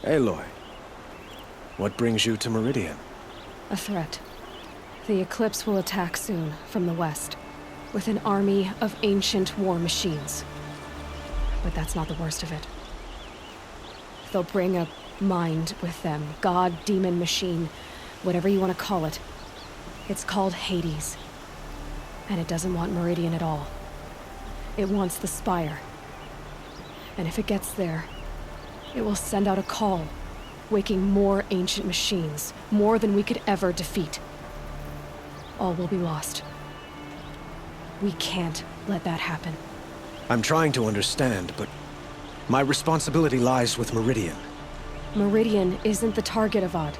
Aloy, what brings you to Meridian? A threat. The Eclipse will attack soon, from the west, with an army of ancient war machines. But that's not the worst of it. They'll bring a mind with them, god, demon, machine, whatever you want to call it. It's called Hades. And it doesn't want Meridian at all. It wants the Spire. And if it gets there, it will send out a call, waking more ancient machines, more than we could ever defeat. All will be lost. We can't let that happen. I'm trying to understand, but my responsibility lies with Meridian. Meridian isn't the target, Avad.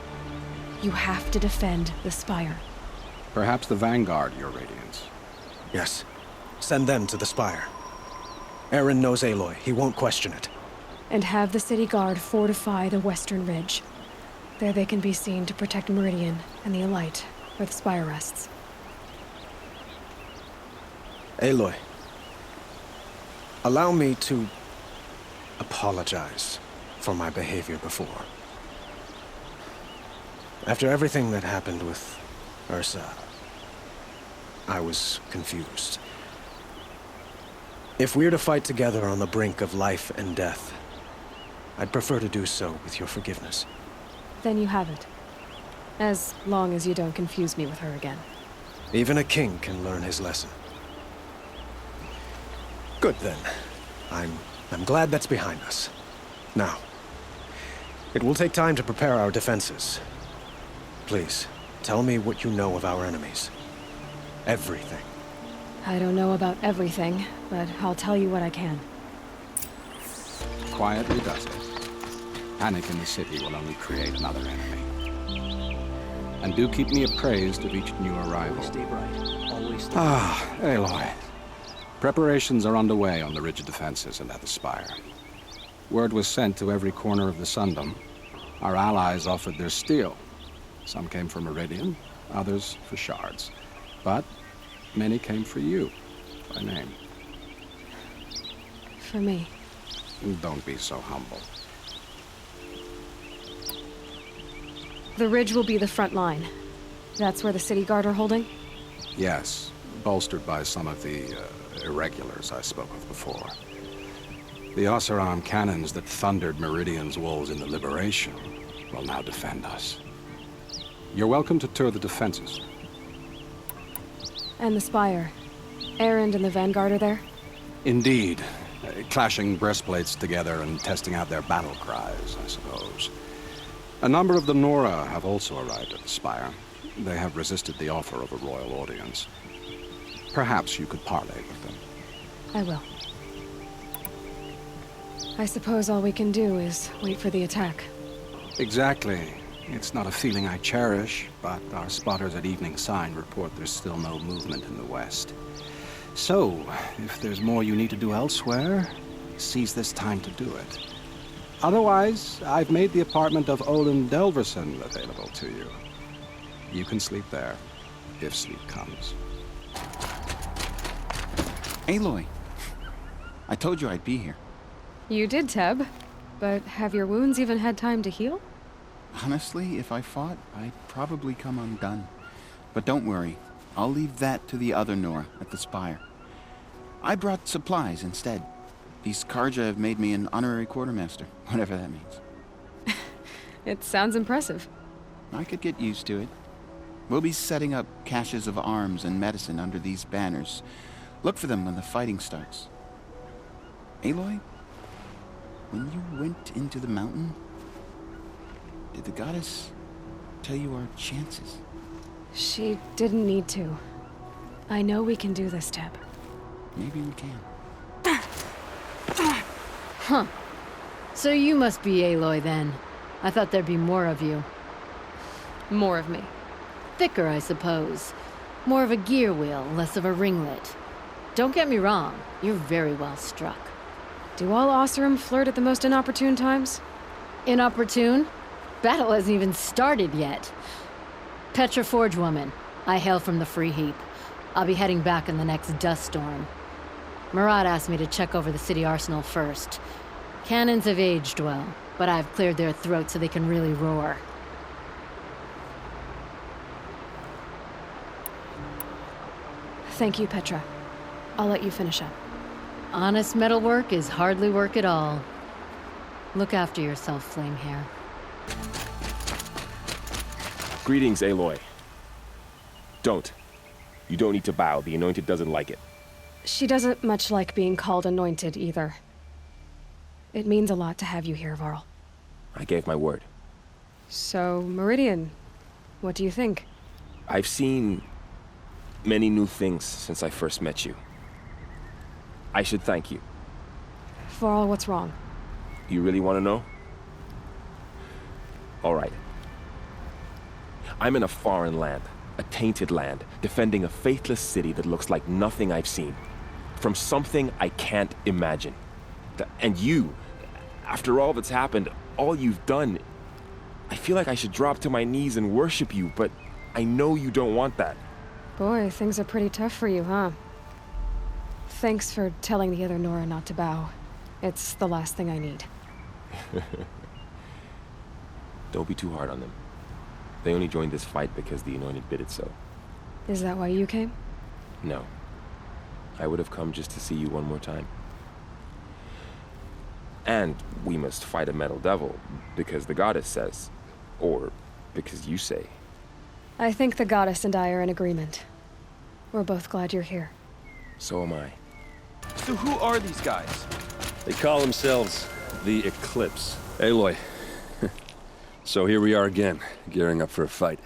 You have to defend the Spire. Perhaps the Vanguard, Your Radiance. Yes. Send them to the Spire. Aaron knows Aloy. He won't question it. And have the city guard fortify the western ridge. There they can be seen to protect Meridian and the Elite, where the Spire rests. Aloy, allow me to apologize for my behavior before. After everything that happened with Ursa, I was confused. If we're to fight together on the brink of life and death, I'd prefer to do so with your forgiveness. Then you have it. As long as you don't confuse me with her again. Even a king can learn his lesson. Good then. I'm glad that's behind us. Now, it will take time to prepare our defenses. Please, tell me what you know of our enemies. Everything. I don't know about everything, but I'll tell you what I can. Quietly does it. Panic in the city will only create another enemy. And do keep me appraised of each new arrival. Stay bright. Always stay Aloy. Preparations are underway on the ridge defenses and at the Spire. Word was sent to every corner of the Sundom. Our allies offered their steel. Some came for Meridian, others for shards. But many came for you, by name. For me. Don't be so humble. The ridge will be the front line. That's where the city guard are holding? Yes, bolstered by some of the irregulars I spoke of before. The ⁴ cannons that thundered Meridian's walls in the Liberation will now defend us. You're welcome to tour the defenses. And the Spire. Erend and the Vanguard are there? Indeed. Clashing breastplates together and testing out their battle cries, I suppose. A number of the Nora have also arrived at the Spire. They have resisted the offer of a royal audience. Perhaps you could parley with them. I will. I suppose all we can do is wait for the attack. Exactly. It's not a feeling I cherish, but our spotters at Evening Sign report there's still no movement in the west. So, if there's more you need to do elsewhere, seize this time to do it. Otherwise, I've made the apartment of Olin Delverson available to you. You can sleep there, if sleep comes. Aloy, I told you I'd be here. You did, Teb. But have your wounds even had time to heal? Honestly, if I fought, I'd probably come undone. But don't worry, I'll leave that to the other Nora at the Spire. I brought supplies instead. These Karja have made me an honorary quartermaster, whatever that means. It sounds impressive. I could get used to it. We'll be setting up caches of arms and medicine under these banners. Look for them when the fighting starts. Aloy, when you went into the mountain, did the goddess tell you our chances? She didn't need to. I know we can do this, Teb. Maybe we can. Huh. So you must be Aloy then. I thought there'd be more of you. More of me. Thicker, I suppose. More of a gear wheel, less of a ringlet. Don't get me wrong, you're very well struck. Do all ⁴ flirt at the most inopportune times? Inopportune? Battle hasn't even started yet. Petra Forge woman. I hail from the Free Heap. I'll be heading back in the next dust storm. Murad asked me to check over the city arsenal first. Cannons have aged well. but I've cleared their throats so they can really roar. Thank you, Petra. I'll let you finish up. Honest metalwork is hardly work at all. Look after yourself, Flamehair. Greetings, Aloy. Don't. You don't need to bow. The Anointed doesn't like it. She doesn't much like being called anointed, either. It means a lot to have you here, Varl. I gave my word. So, Meridian, what do you think? I've seen many new things since I first met you. I should thank you. Varl, what's wrong? You really want to know? All right. I'm in a foreign land, a tainted land, defending a faithless city that looks like nothing I've seen. From something I can't imagine. And you, after all that's happened, all you've done, I feel like I should drop to my knees and worship you, but I know you don't want that. Boy, things are pretty tough for you, huh? Thanks for telling the other Nora not to bow. It's the last thing I need. Don't be too hard on them. They only joined this fight because the Anointed bid it so. Is that why you came? No. I would have come just to see you one more time. And we must fight a metal devil, because the goddess says. Or because you say. I think the goddess and I are in agreement. We're both glad you're here. So am I. So who are these guys? They call themselves the Eclipse. Aloy. So here we are again, gearing up for a fight.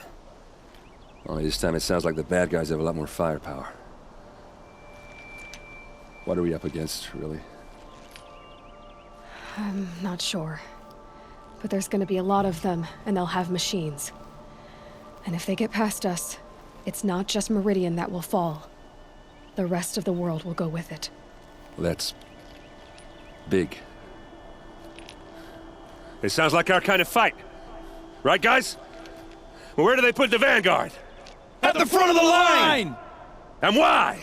Only this time it sounds like the bad guys have a lot more firepower. What are we up against, really? I'm not sure. But there's gonna be a lot of them, and they'll have machines. And if they get past us, it's not just Meridian that will fall. The rest of the world will go with it. Well, that's big. It sounds like our kind of fight. Right, guys? Well, where do they put the Vanguard? At the front of the line! And why?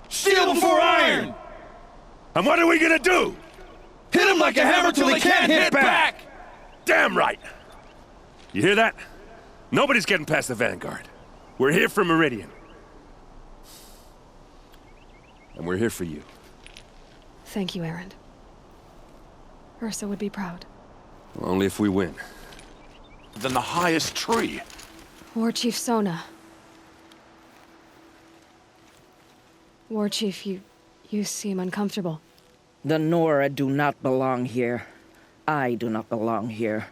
Steel before iron! And what are we gonna do? Hit them like a hammer till they can't hit back! Damn right! You hear that? Nobody's getting past the Vanguard. We're here for Meridian. And we're here for you. Thank you, Erend. Ursa would be proud. Well, only if we win. Than the highest tree. War Chief Sona. War Chief, you seem uncomfortable. The Nora do not belong here. I do not belong here.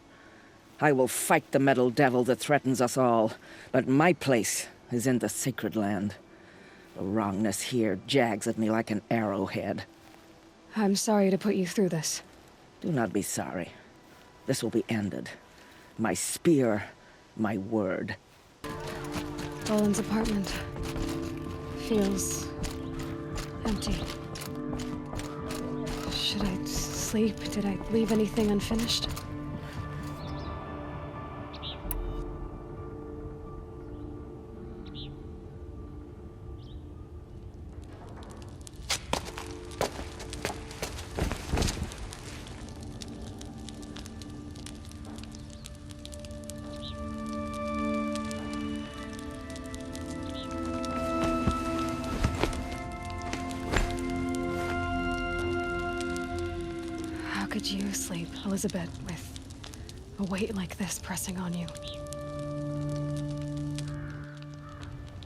I will fight the metal devil that threatens us all, but my place is in the sacred land. The wrongness here jags at me like an arrowhead. I'm sorry to put you through this. Do not be sorry. This will be ended. My spear, my word. Roland's apartment feels empty. Should I sleep? Did I leave anything unfinished? How could you sleep, Elizabeth, with a weight like this pressing on you?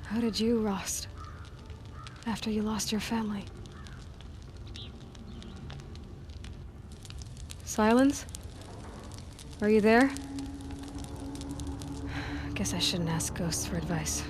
How did you, Rost, after you lost your family? Silence? Are you there? Guess I shouldn't ask ghosts for advice.